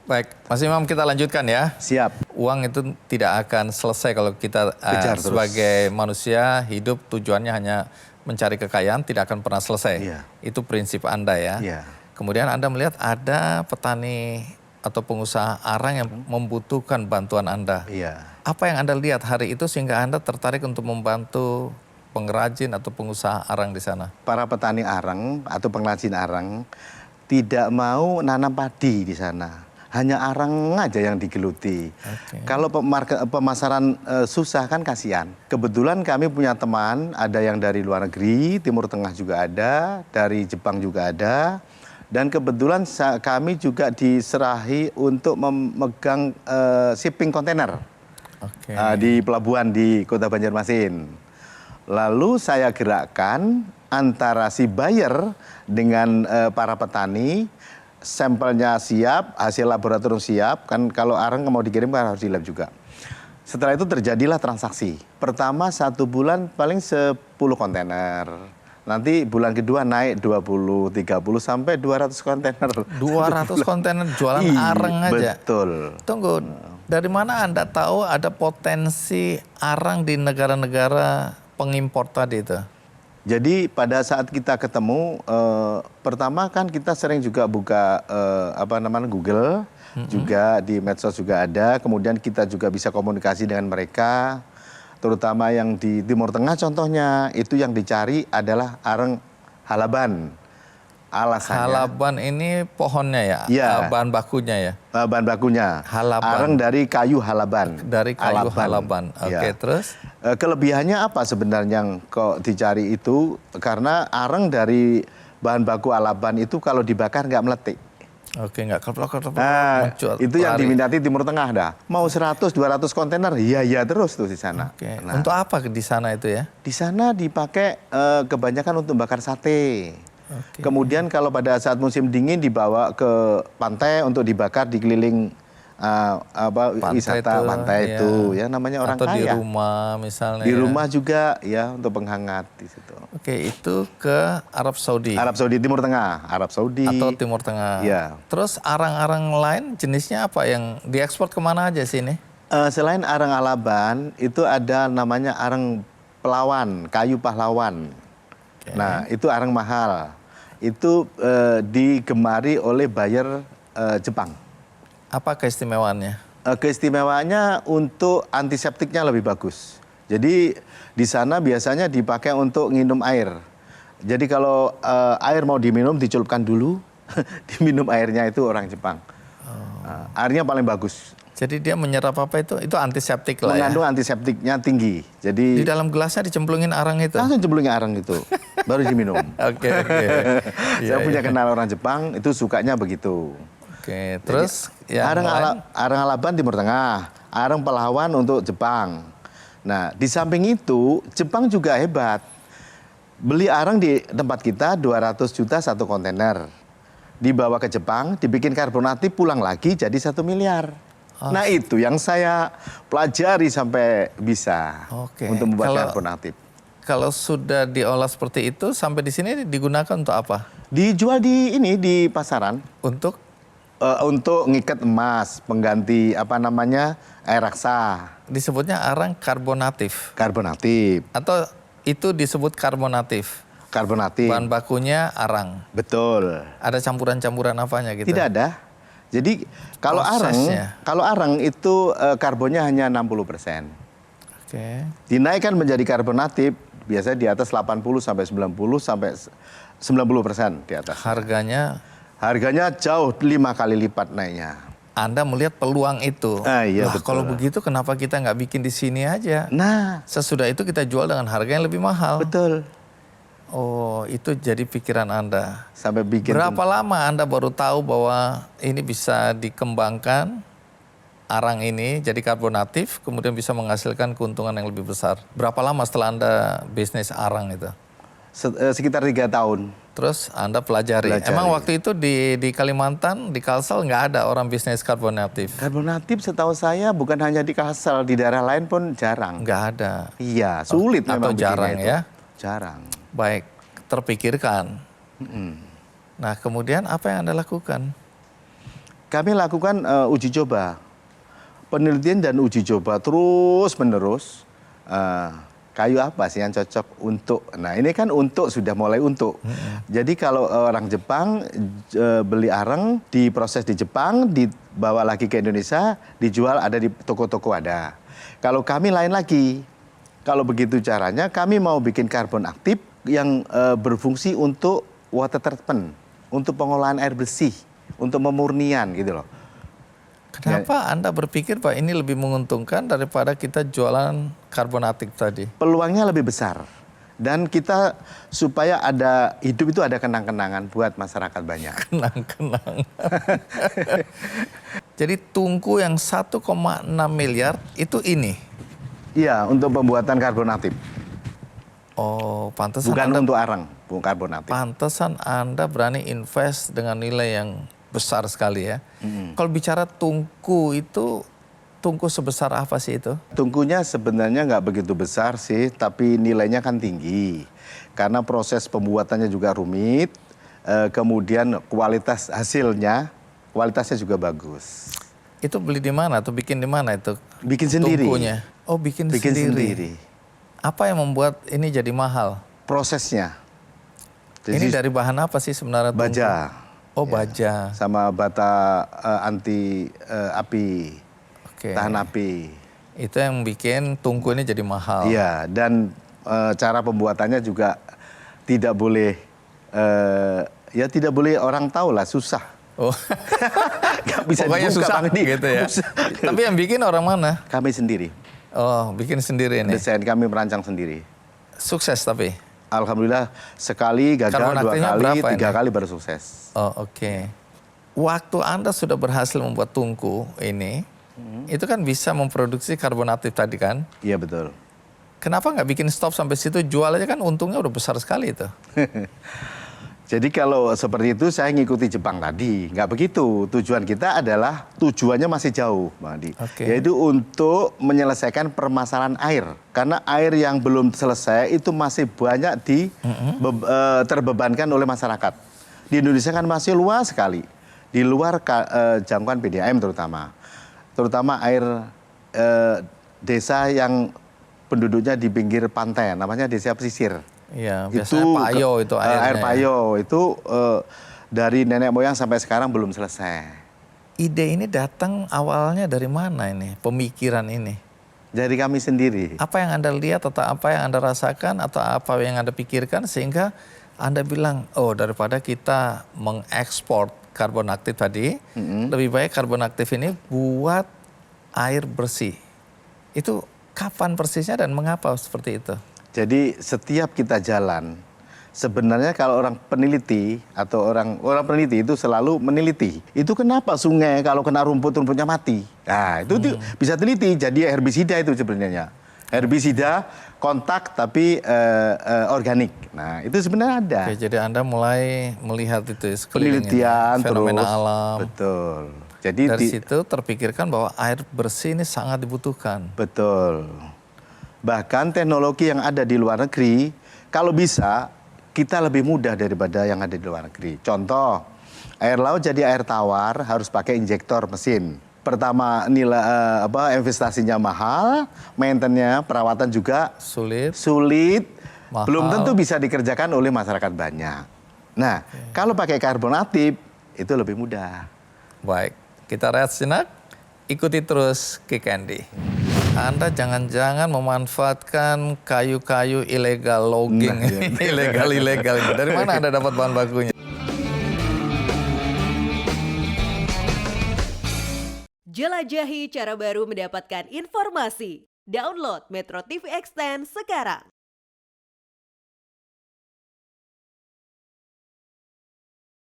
Baik, Mas Imam kita lanjutkan ya. Siap. Uang itu tidak akan selesai kalau kita sebagai manusia hidup tujuannya hanya mencari kekayaan, tidak akan pernah selesai. Iya. Itu prinsip Anda ya. Iya. Kemudian Anda melihat ada petani atau pengusaha arang yang membutuhkan bantuan Anda. Iya. Apa yang Anda lihat hari itu sehingga Anda tertarik untuk membantu pengrajin atau pengusaha arang di sana? Para petani arang atau pengrajin arang tidak mau nanam padi di sana. Hanya arang aja yang digeluti. Kalau pemasaran susah kan kasihan. Kebetulan kami punya teman, ada yang dari luar negeri, Timur Tengah juga ada, dari Jepang juga ada. Dan kebetulan kami juga diserahi untuk memegang shipping kontainer di pelabuhan di Kota Banjarmasin. Lalu saya gerakkan antara si buyer dengan para petani. Sampelnya siap, hasil laboratorium siap, kan kalau arang mau dikirim kan harus di lab juga. Setelah itu terjadilah transaksi. Pertama 1 bulan paling 10 kontainer. Nanti bulan kedua naik 20, 30 sampai 200 kontainer. 200 kontainer jualan arang aja? Betul. Tunggu, dari mana Anda tahu ada potensi arang di negara-negara pengimpor tadi itu? Jadi pada saat kita ketemu, pertama kan kita sering juga buka Google, juga di medsos juga ada. Kemudian kita juga bisa komunikasi dengan mereka, terutama yang di Timur Tengah contohnya, itu yang dicari adalah arang halaban. Alasannya, halaban ini pohonnya ya? Ya. Bahan bakunya ya? Bahan bakunya. Halaban. Arang dari kayu halaban. Dari kayu halaban. Oke, terus? Kelebihannya apa sebenarnya yang kok dicari itu? Karena arang dari bahan baku halaban itu kalau dibakar nggak meletik. Oke, nggak kelopak-kelopak. Itu yang diminati Timur Tengah dah. Mau 100-200 kontainer, iya terus tuh di sana. Oke. Untuk apa di sana itu ya? Di sana dipakai kebanyakan untuk bakar sate. Kemudian kalau pada saat musim dingin dibawa ke pantai untuk dibakar di keliling wisata pantai itu ya, namanya orang atau kaya. Atau di rumah misalnya. Di rumah juga ya untuk penghangat di situ. Oke, itu ke Arab Saudi. Arab Saudi, Timur Tengah, Arab Saudi. Atau Timur Tengah. Ya. Terus arang-arang lain jenisnya apa yang diekspor kemana aja sih ini? Selain arang halaban itu ada namanya arang pelawan, kayu pahlawan. Nah, itu arang mahal. Itu digemari oleh buyer Jepang. Apa keistimewaannya? Keistimewaannya untuk antiseptiknya lebih bagus. Jadi di sana biasanya dipakai untuk minum air. Jadi kalau air mau diminum dicelupkan dulu, diminum airnya itu orang Jepang. Airnya paling bagus. Jadi dia menyerap apa itu? Itu antiseptik lah ya? Mengandung antiseptiknya tinggi. Jadi di dalam gelasnya dicemplungin arang itu? Langsung cemplungin arang itu, baru diminum. Oke. Saya punya kenal orang Jepang, itu sukanya begitu. Oke, terus arang halaban Timur Tengah, arang pahlawan untuk Jepang. Nah, di samping itu, Jepang juga hebat. Beli arang di tempat kita 200 juta 1 kontainer. Dibawa ke Jepang, dibikin karbonatip, pulang lagi jadi 1 miliar. Nah itu yang saya pelajari sampai bisa untuk membuat karbonatip. Kalau sudah diolah seperti itu, sampai di sini digunakan untuk apa? Dijual di pasaran. Untuk? Untuk ngikat emas, pengganti air raksa. Disebutnya arang karbonatif? Karbonatif. Atau itu disebut karbonatif? Karbonatif. Bahan bakunya arang? Betul. Ada campuran-campuran apanya gitu? Tidak ada. Jadi kalau arang itu karbonnya hanya 60%. Oke. Dinaikkan menjadi karbonatif biasanya di atas 80 sampai 90 sampai 90% di atas. Harganya jauh 5 kali lipat naiknya. Anda melihat peluang itu. Iya, betul. Kalau begitu kenapa kita nggak bikin di sini aja? Nah, sesudah itu kita jual dengan harga yang lebih mahal. Betul. Oh, itu jadi pikiran Anda. Sampai bikin. Berapa lama Anda baru tahu bahwa ini bisa dikembangkan, arang ini jadi karbonatif, kemudian bisa menghasilkan keuntungan yang lebih besar? Berapa lama setelah Anda bisnis arang itu? Sekitar 3 tahun. Terus Anda pelajari. Emang waktu itu di Kalimantan, di Kalsel nggak ada orang bisnis karbonatif? Karbonatif setahu saya bukan hanya di Kalsel, di daerah lain pun jarang. Nggak ada? Iya, sulit memang. Atau jarang ya? Jarang. Baik, terpikirkan. Nah, kemudian apa yang Anda lakukan? Kami lakukan uji coba, penelitian dan uji coba terus-menerus. Kayu apa sih yang cocok untuk? Nah ini kan untuk sudah mulai untuk. Jadi kalau orang Jepang beli arang, diproses di Jepang, dibawa lagi ke Indonesia, dijual ada di toko-toko ada. Kalau kami lain lagi. Kalau begitu caranya, kami mau bikin karbon aktif yang berfungsi untuk water treatment, untuk pengolahan air bersih, untuk pemurnian gitu loh. Kenapa Anda berpikir Pak ini lebih menguntungkan daripada kita jualan karbon aktif tadi? Peluangnya lebih besar. Dan kita supaya ada hidup itu ada kenang-kenangan buat masyarakat banyak. Kenang-kenang. Jadi tungku yang 1,6 miliar itu ini? Iya, untuk pembuatan karbon aktif. Oh, pantesan Bukan Anda, untuk arang, bukan karbon aktif. pantesan Anda berani invest dengan nilai yang besar sekali ya. Kalau bicara tungku itu, tungku sebesar apa sih itu? Tungkunya sebenarnya nggak begitu besar sih, tapi nilainya kan tinggi. Karena proses pembuatannya juga rumit, kemudian kualitasnya juga bagus. Itu beli di mana atau bikin di mana itu? Bikin sendiri. Tungkunya. Oh, bikin sendiri. Apa yang membuat ini jadi mahal? Prosesnya. Ini dari bahan apa sih sebenarnya? Tungku? Baja. Oh, baja. Sama bata anti api, Oke. tahan api. Itu yang bikin tungku ini jadi mahal. Iya, dan cara pembuatannya juga tidak boleh, tidak boleh orang tahu lah, susah. Oh. Gak bisa Pokoknya dibuka, susah Bang Di. gitu ya. Tapi yang bikin orang mana? Kami sendiri, Oh, bikin sendiri ini. desain kami merancang sendiri. Sukses tapi. Alhamdulillah sekali gagal, Karbon 2 aktifnya kali, berapa 3 ini? kali baru sukses. Oh, oke. Waktu Anda sudah berhasil membuat tungku ini, itu kan bisa memproduksi karbon aktif tadi kan? Iya betul. Kenapa nggak bikin stop sampai situ, jual aja kan untungnya udah besar sekali itu. Jadi kalau seperti itu saya ngikuti Jepang tadi, nggak begitu. Tujuan kita adalah tujuannya masih jauh, Bang Adi. Oke. Yaitu untuk menyelesaikan permasalahan air. Karena air yang belum selesai itu masih banyak terbebankan oleh masyarakat. Di Indonesia kan masih luas sekali, di luar jangkauan PDAM terutama. Terutama air desa yang penduduknya di pinggir pantai, namanya desa pesisir. Iya, biasanya payo itu airnya. Air payo itu dari nenek moyang sampai sekarang belum selesai. Ide ini datang awalnya dari mana ini, pemikiran ini? Dari kami sendiri. Apa yang Anda lihat atau apa yang Anda rasakan atau apa yang Anda pikirkan sehingga Anda bilang, oh daripada kita mengekspor karbon aktif tadi, lebih baik karbon aktif ini buat air bersih. Itu kapan persisnya dan mengapa seperti itu? Jadi setiap kita jalan, sebenarnya kalau orang peneliti atau orang peneliti itu selalu meneliti. Itu kenapa sungai kalau kena rumput-rumputnya mati? Nah itu bisa teliti, jadi herbisida itu sebenarnya. Herbisida kontak tapi organik. Nah itu sebenarnya ada. Oke, jadi Anda mulai melihat itu sekeliling ini, Penelitian fenomena terus. alam. Betul. Jadi Dari situ terpikirkan bahwa air bersih ini sangat dibutuhkan. betul. Bahkan teknologi yang ada di luar negeri, kalau bisa kita lebih mudah daripada yang ada di luar negeri. Contoh, air laut jadi air tawar harus pakai injektor mesin. Pertama nilai investasinya mahal, maintenance-nya, perawatan juga sulit, Mahal. belum tentu bisa dikerjakan oleh masyarakat banyak. Nah, kalau pakai karbon aktif itu lebih mudah. Baik, kita rehat sejenak, ikuti terus Kick Andy. Anda jangan-jangan memanfaatkan kayu-kayu ilegal logging, ilegal-ilegal ini. Dari mana Anda dapat bahan bakunya? Jelajahi cara baru mendapatkan informasi. Download Metro TV Extend sekarang.